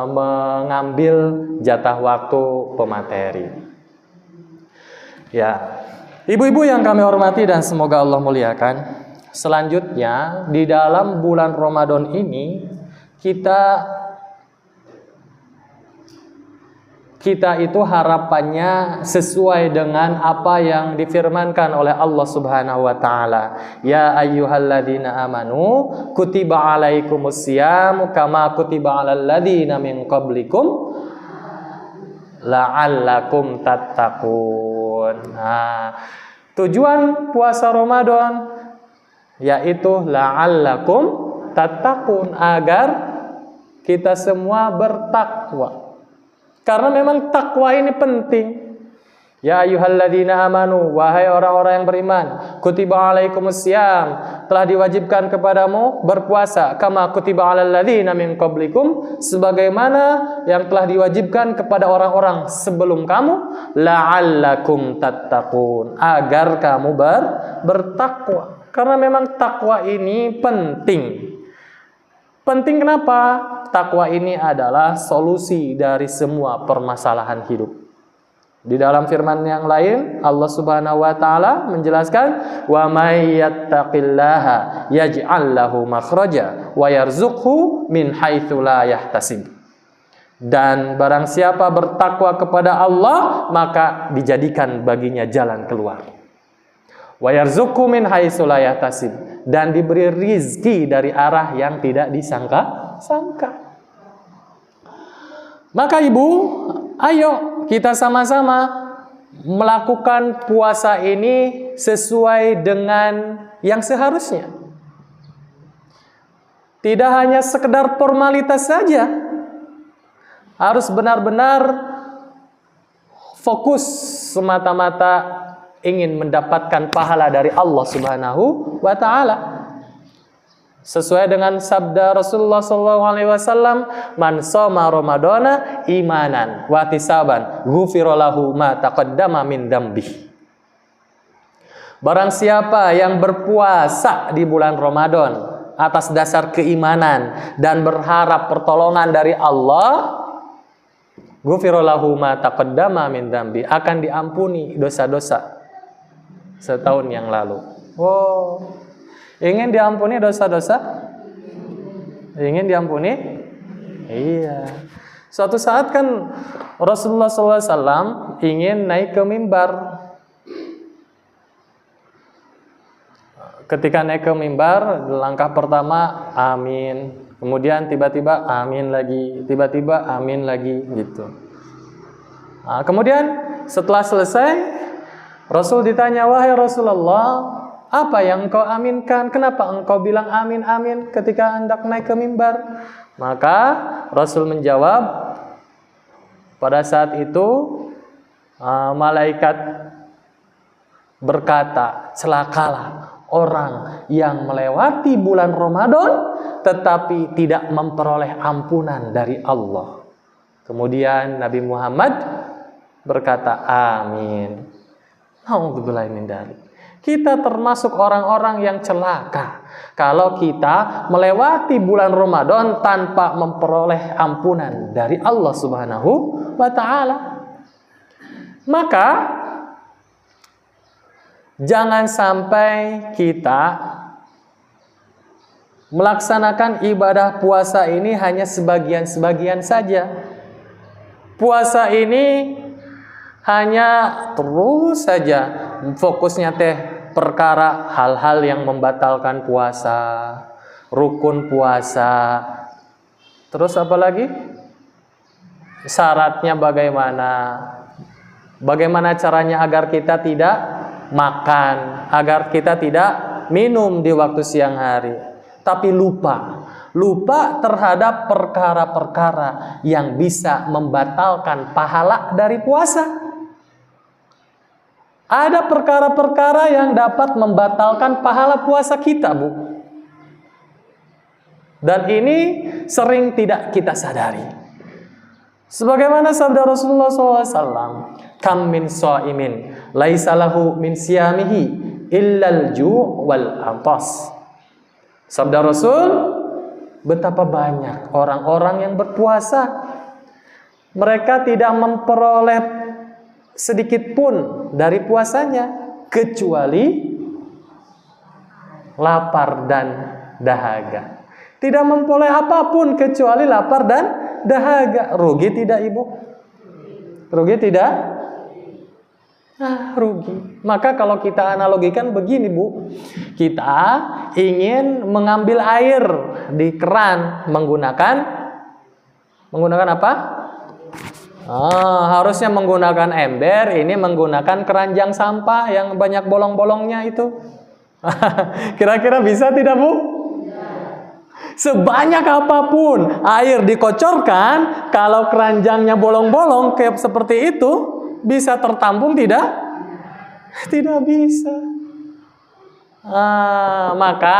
mengambil jatah waktu pemateri. Ya, ibu-ibu yang kami hormati dan semoga Allah muliakan. Selanjutnya di dalam bulan Ramadan ini kita itu harapannya sesuai dengan apa yang difirmankan oleh Allah Subhanahu wa taala. Ya ayyuhalladzina amanu kutiba alaikumusyamu kama kutiba alal ladzina min qablikum la'allakum tattaqun. Nah, tujuan puasa Ramadan yaitu la'allakum tattaqun, agar kita semua bertakwa. Karena memang takwa ini penting. Ya ayyuhalladzina amanu, wahai orang-orang yang beriman, kutiba alaikumussyam, telah diwajibkan kepadamu berpuasa, kama kutiba alal ladzina min qablikum, sebagaimana yang telah diwajibkan kepada orang-orang sebelum kamu, la'allakum tattaqun, agar kamu bertakwa. Karena memang takwa ini penting. Penting kenapa? Takwa ini adalah solusi dari semua permasalahan hidup. Di dalam firman yang lain, Allah Subhanahu wa taala menjelaskan, "Wa may yattaqillaha yaj'al lahu makhraja wa yarzuqhu min haitsu la yahtasib." Dan barang siapa bertakwa kepada Allah, maka dijadikan baginya jalan keluar. Wa yarzuqhu min haitsu la yahtasib, dan diberi rizki dari arah yang tidak disangka-sangka. Maka ibu, ayo kita sama-sama melakukan puasa ini sesuai dengan yang seharusnya. Tidak hanya sekedar formalitas saja, harus benar-benar fokus semata-mata ingin mendapatkan pahala dari Allah Subhanahu wa taala. Sesuai dengan sabda Rasulullah SAW, man shoma ramadhana imanan wa ihtisaban ghufira lahu ma taqaddama min dzambi. Barang siapa yang berpuasa di bulan Ramadan atas dasar keimanan dan berharap pertolongan dari Allah, ghufira lahu ma taqaddama min dzambi, akan diampuni dosa-dosa setahun yang lalu. Wow. Ingin diampuni dosa-dosa? Ingin diampuni? Iya. Suatu saat kan Rasulullah SAW ingin naik ke mimbar. Ketika naik ke mimbar, langkah pertama amin, kemudian tiba-tiba amin lagi, tiba-tiba amin lagi gitu. Nah, kemudian setelah selesai, Rasul ditanya, wahai Rasulullah, apa yang engkau aminkan? Kenapa engkau bilang amin amin ketika hendak naik ke mimbar? Maka Rasul menjawab, pada saat itu malaikat berkata, celakalah orang yang melewati bulan Ramadan tetapi tidak memperoleh ampunan dari Allah. Kemudian Nabi Muhammad berkata, amin. Alhamdulillah min dzalik. Kita termasuk orang-orang yang celaka kalau kita melewati bulan Ramadan tanpa memperoleh ampunan dari Allah Subhanahu wa taala. Maka jangan sampai kita melaksanakan ibadah puasa ini hanya sebagian-sebagian saja. Puasa ini hanya terus saja fokusnya perkara hal-hal yang membatalkan puasa, rukun puasa. Terus apa lagi? Syaratnya bagaimana? Bagaimana caranya agar kita tidak makan, agar kita tidak minum di waktu siang hari. Tapi lupa terhadap perkara-perkara yang bisa membatalkan pahala dari puasa. Ada perkara-perkara yang dapat membatalkan pahala puasa kita, Bu. Dan ini sering tidak kita sadari. Sebagaimana sabda Rasulullah SAW, "Kam min sha'imin laisa lahu min siyamihi illal ju' wal atas." Sabda Rasul, betapa banyak orang-orang yang berpuasa, mereka tidak memperoleh sedikit pun dari puasanya kecuali lapar dan dahaga. Tidak memperoleh apapun kecuali lapar dan dahaga. Rugi tidak, Ibu? Rugi tidak? Rugi. Maka kalau kita analogikan begini, Bu. Kita ingin mengambil air di keran menggunakan apa? Harusnya menggunakan ember, ini menggunakan keranjang sampah yang banyak bolong-bolongnya itu. Kira-kira bisa tidak, Bu? Sebanyak apapun air dikocorkan, kalau keranjangnya bolong-bolong kayak seperti itu, bisa tertampung tidak? Tidak bisa. Maka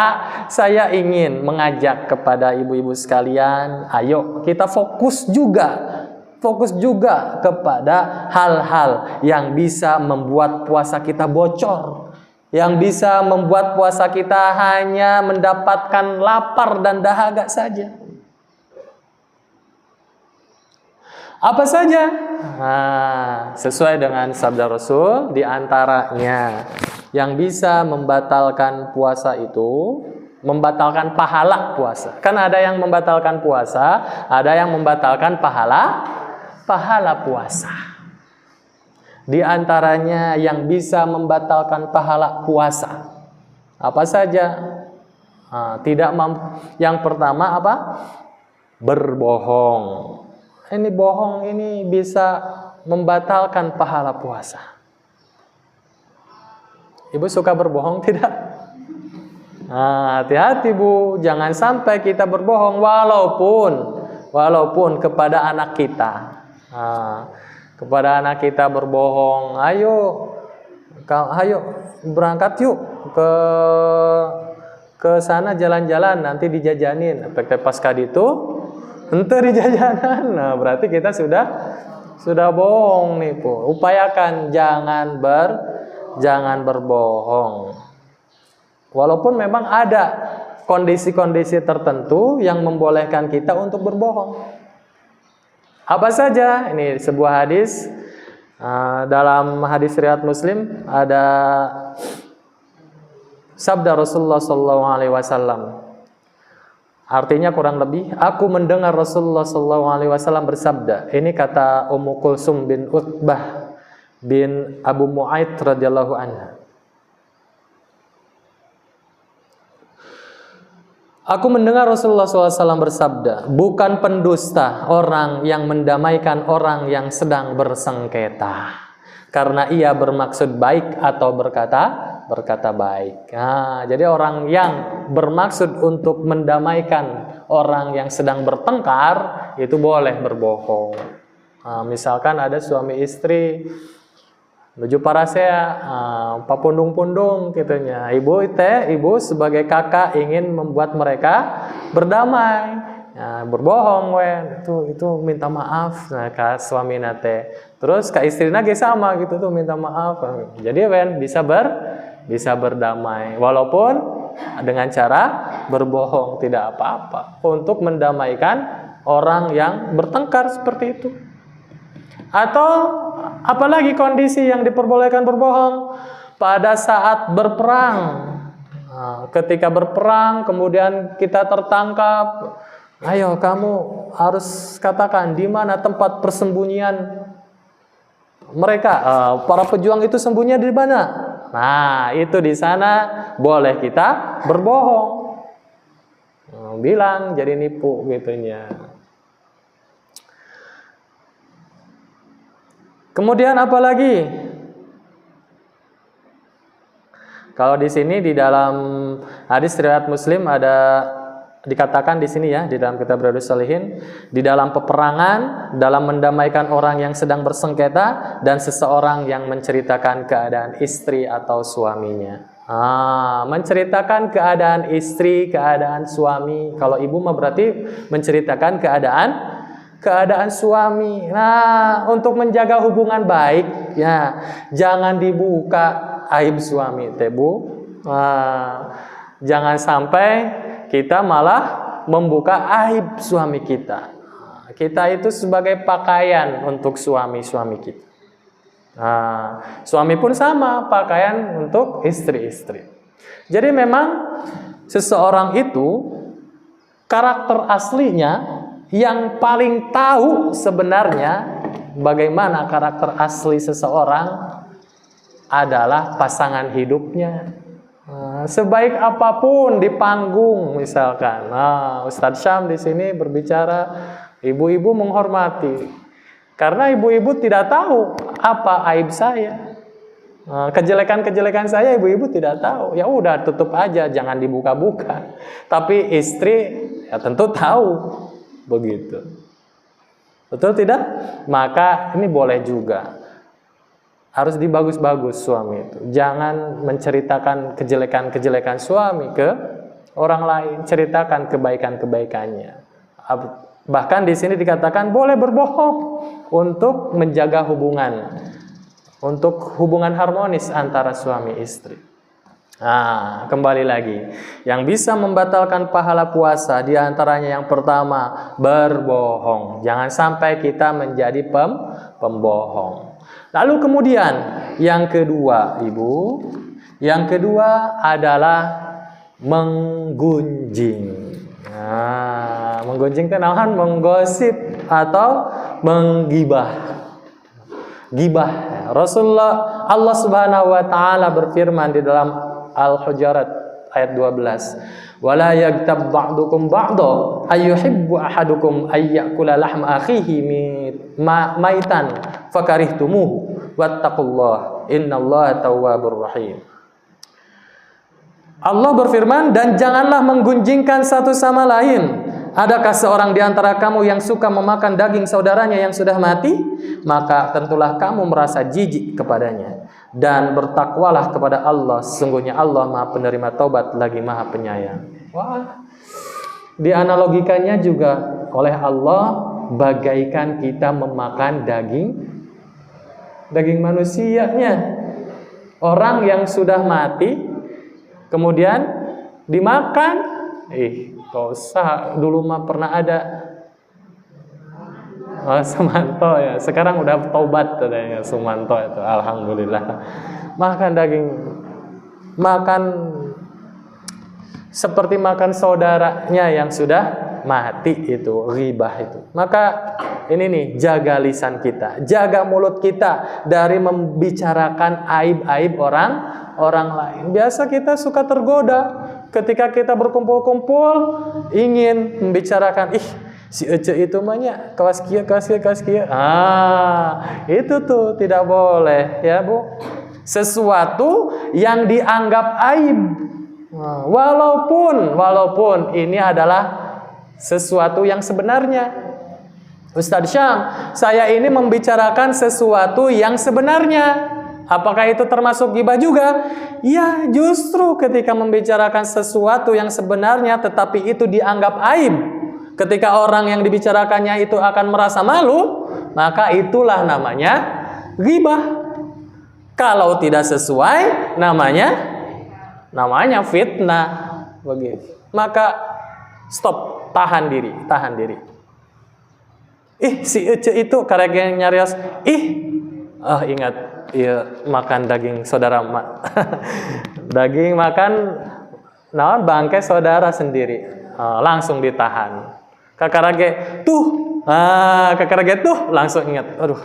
saya ingin mengajak kepada ibu-ibu sekalian, ayo kita fokus juga kepada hal-hal yang bisa membuat puasa kita bocor, yang bisa membuat puasa kita hanya mendapatkan lapar dan dahaga saja. Apa saja? Sesuai dengan sabda Rasul, di antaranya yang bisa membatalkan puasa itu, membatalkan pahala puasa. Kan ada yang membatalkan puasa, ada yang membatalkan pahala puasa. Di antaranya yang bisa membatalkan pahala puasa, apa saja? Yang pertama apa? Berbohong. Ini bohong ini bisa membatalkan pahala puasa. Ibu suka berbohong tidak? Hati-hati, Bu, jangan sampai kita berbohong walaupun kepada anak kita. Kepada anak kita berbohong, ayo berangkat yuk ke sana jalan-jalan, nanti dijajanin. Pas kali itu ente dijajanan. Berarti kita sudah bohong nih, Bu. Upayakan jangan berbohong. Walaupun memang ada kondisi-kondisi tertentu yang membolehkan kita untuk berbohong. Apa saja? Ini sebuah hadis. Dalam hadis riwayat Muslim ada sabda Rasulullah SAW. Artinya kurang lebih, aku mendengar Rasulullah SAW bersabda. Ini kata Ummu Kulsum bin Utbah bin Abu Mu'aid radhiyallahu anha. Aku mendengar Rasulullah SAW bersabda, bukan pendusta orang yang mendamaikan orang yang sedang bersengketa, karena ia bermaksud baik atau berkata baik. Jadi orang yang bermaksud untuk mendamaikan orang yang sedang bertengkar itu boleh berbohong. Misalkan ada suami istri menuju parasea, papundung-pundung gitunya. Ibu sebagai kakak ingin membuat mereka berdamai. Berbohong itu minta maaf ke suami nate. Terus ke istrina ge sama gitu tuh minta maaf. Jadi bisa berdamai walaupun dengan cara berbohong, tidak apa-apa untuk mendamaikan orang yang bertengkar seperti itu. Atau apalagi kondisi yang diperbolehkan berbohong pada saat berperang. Ketika berperang kemudian kita tertangkap, ayo kamu harus katakan di mana tempat persembunyian mereka. Para pejuang itu sembunyi di mana? Nah, itu di sana boleh kita berbohong. Bilang jadi nipu gitunya. Kemudian apa lagi? Kalau di sini di dalam hadis riwayat Muslim ada dikatakan di sini ya, di dalam kitab Riyadhus Shalihin, di dalam peperangan, dalam mendamaikan orang yang sedang bersengketa, dan seseorang yang menceritakan keadaan istri atau suaminya. Menceritakan keadaan istri, keadaan suami. Kalau ibu mah berarti menceritakan keadaan suami. Nah, untuk menjaga hubungan baik, ya jangan dibuka aib suami, teh Bu. Jangan sampai kita malah membuka aib suami kita. Kita itu sebagai pakaian untuk suami-suami kita. Suami pun sama, pakaian untuk istri-istri. Jadi memang seseorang itu karakter aslinya yang paling tahu sebenarnya bagaimana karakter asli seseorang adalah pasangan hidupnya. Sebaik apapun di panggung misalkan, Ustadz Syam di sini berbicara, ibu-ibu menghormati, karena ibu-ibu tidak tahu apa aib saya, kejelekan-kejelekan saya ibu-ibu tidak tahu. Ya udah tutup aja, jangan dibuka-buka. Tapi istri ya tentu tahu, begitu. Betul tidak? Maka ini boleh juga. Harus dibagus-bagus suami itu. Jangan menceritakan kejelekan-kejelekan suami ke orang lain. Ceritakan kebaikan-kebaikannya. Bahkan di sini dikatakan boleh berbohong untuk menjaga hubungan. Untuk hubungan harmonis antara suami istri. Kembali lagi. Yang bisa membatalkan pahala puasa diantaranya yang pertama, berbohong. Jangan sampai kita menjadi pembohong. Lalu kemudian yang kedua, Ibu, yang kedua adalah menggunjing. Menggunjing itu nahan, menggosip atau menggibah. Gibah. Rasulullah, Allah Subhanahu wa taala berfirman di dalam Al-Hujurat ayat 12. Wala yaghtab ba'dukum ba'da ayyuhibbu ahadukum ayyakula lahma akhihi maitan fakarihtumuhu wattaqullah innallaha tawwabur rahim. Allah berfirman, dan janganlah menggunjingkan satu sama lain. Adakah seorang di antara kamu yang suka memakan daging saudaranya yang sudah mati? Maka tentulah kamu merasa jijik kepadanya. Dan bertakwalah kepada Allah, sesungguhnya Allah Maha penerima taubat lagi Maha penyayang. Wah, dianalogikannya juga oleh Allah bagaikan kita memakan daging manusianya. Orang yang sudah mati kemudian dimakan. Gak usah, dulu mah pernah ada Sumanto ya, sekarang udah taubat katanya Sumanto itu, alhamdulillah. Makan daging, makan seperti makan saudaranya yang sudah mati, itu ghibah itu. Maka ini nih, jaga lisan kita, jaga mulut kita dari membicarakan aib-aib orang lain. Biasa kita suka tergoda ketika kita berkumpul-kumpul ingin membicarakan, si Ece itu mahnya kelas kia. Itu tuh tidak boleh ya Bu. Sesuatu yang dianggap aib, walaupun ini adalah sesuatu yang sebenarnya. Ustadz Syam, saya ini membicarakan sesuatu yang sebenarnya. Apakah itu termasuk ghibah juga? Ya, justru ketika membicarakan sesuatu yang sebenarnya tetapi itu dianggap aib, ketika orang yang dibicarakannya itu akan merasa malu, maka itulah namanya ghibah. Kalau tidak sesuai, namanya fitnah. Begitu. Maka stop, tahan diri. Si Ece itu karek nyarios. Ingat. Iya, makan daging saudara daging makan bangkai saudara sendiri, langsung ditahan. Kakarage tuh langsung ingat, aduh,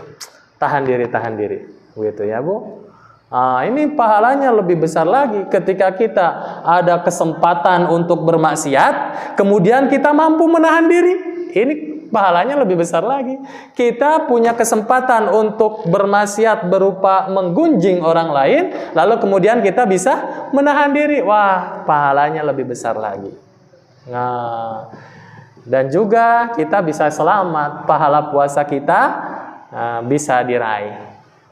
tahan diri gitu ya Bu. Ini pahalanya lebih besar lagi ketika kita ada kesempatan untuk bermaksiat, kemudian kita mampu menahan diri. Ini pahalanya lebih besar lagi. Kita punya kesempatan untuk bermaksiat berupa menggunjing orang lain, lalu kemudian kita bisa menahan diri. Wah, pahalanya lebih besar lagi. Nah, dan juga kita bisa selamat, pahala puasa kita bisa diraih.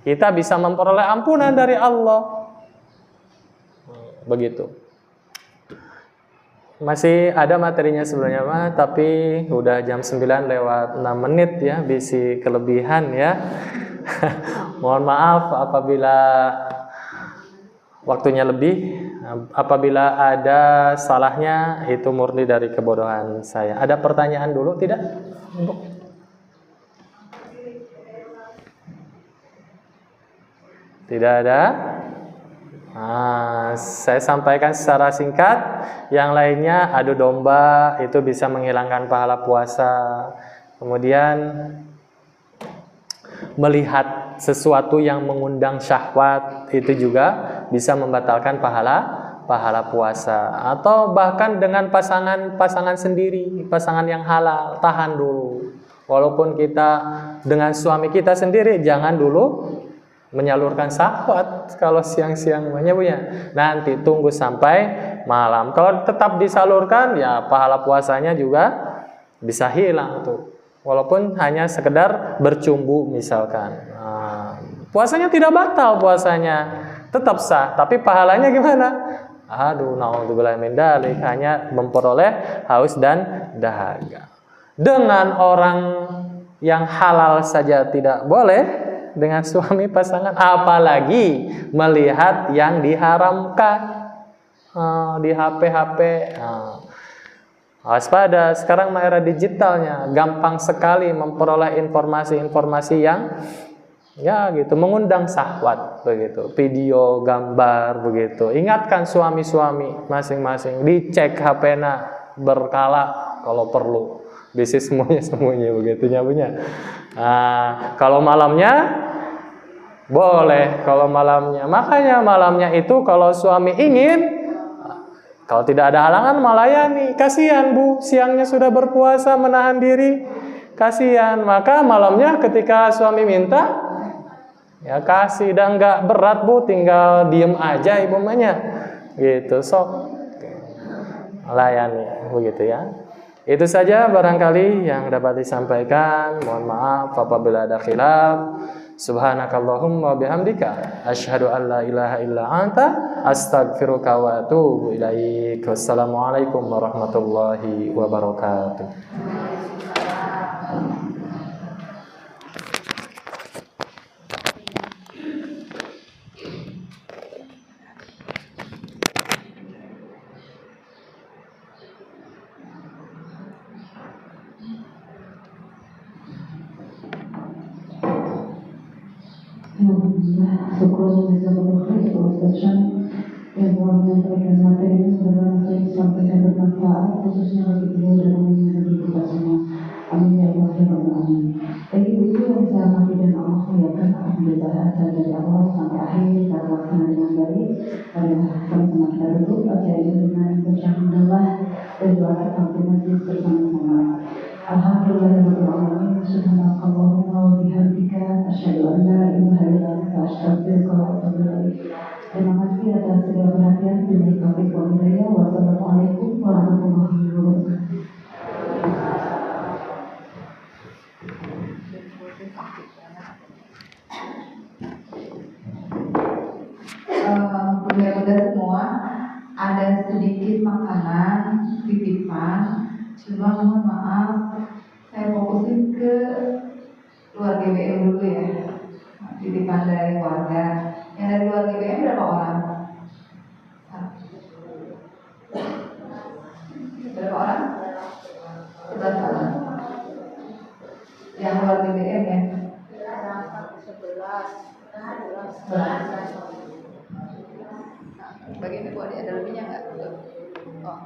Kita bisa memperoleh ampunan dari Allah. Begitu. Masih ada materinya sebenarnya mah, tapi udah jam 9 lewat 6 menit ya, bisi kelebihan ya. Mohon maaf apabila waktunya lebih. Apabila ada salahnya, itu murni dari kebodohan saya. Ada pertanyaan dulu tidak? Tidak ada? Saya sampaikan secara singkat. Yang lainnya, adu domba itu bisa menghilangkan pahala puasa. Kemudian melihat sesuatu yang mengundang syahwat itu juga bisa membatalkan pahala puasa. Atau bahkan dengan pasangan sendiri, pasangan yang halal, tahan dulu. Walaupun kita dengan suami kita sendiri, jangan dulu menyalurkan syahwat kalau siang-siang punya. Nanti tunggu sampai malam. Kalau tetap disalurkan, ya pahala puasanya juga bisa hilang tuh. Walaupun hanya sekedar bercumbu misalkan. Puasanya tidak batal, puasanya tetap sah, tapi pahalanya gimana? Aduh, naudzubillah min dzalik, hanya memperoleh haus dan dahaga. Dengan orang yang halal saja tidak boleh, dengan suami pasangan, apalagi melihat yang diharamkan di HP. Waspada, sekarang era digitalnya gampang sekali memperoleh informasi-informasi yang ya gitu mengundang syahwat begitu, video, gambar begitu. Ingatkan suami-suami masing-masing dicek HP-na berkala kalau perlu, bisa semuanya begitu nyabunya. Kalau malamnya boleh, kalau malamnya. Makanya malamnya itu kalau suami ingin, kalau tidak ada halangan melayani. Kasihan Bu, siangnya sudah berpuasa menahan diri, kasihan. Maka malamnya ketika suami minta, ya kasih. Dan nggak berat Bu, tinggal diem aja ibu emaknya, gitu. Sok melayani, begitu ya. Itu saja barangkali yang dapat disampaikan. Mohon maaf apabila ada khilaf. Subhanakallahumma bihamdika asyhadu an la ilaha illa anta astaghfiruka wa atubu ilaik. Wassalamualaikum warahmatullahi wabarakatuh. Alhamdulillah, syukur jazakallahu khairan Ustaz Syam yang telah menyampaikan materi ini, semoga yang disampaikan bermanfaat khususnya bagi beliau dan umumnya bagi kita semua. Amin ya Allah ya Rabbal alamin. Bagi ibu yang saya hormati dan Allah muliakan, alhamdulillah dari awal sampai akhir kita laksana dengan baik. Sama-sama kita duduk baca ini dengan bersyukurlah dan doakan sampai majlis bersama-sama. Alhamdulillahirrahmanirrahim. Subhanakallahumma wa bihamdika asyhadu an la ilaha illa anta astaghfiruka wa atubu ilaik. Terima kasih atas segala perhatian. Billahi taufiq wal hidayah. Wassalamualaikum warahmatullahi wabarakatuh. Bunda-bunda semua, ada sedikit makanan titipan. Cuma mohon maaf, saya fokusin ke keluarga BM dulu ya. Titipan dari warga. Yang dari keluarga BM berapa orang? Berapa orang? 11 orang. Yang keluarga BM ya? 11. Bagian ibu adik ada lebihnya nggak? Oh.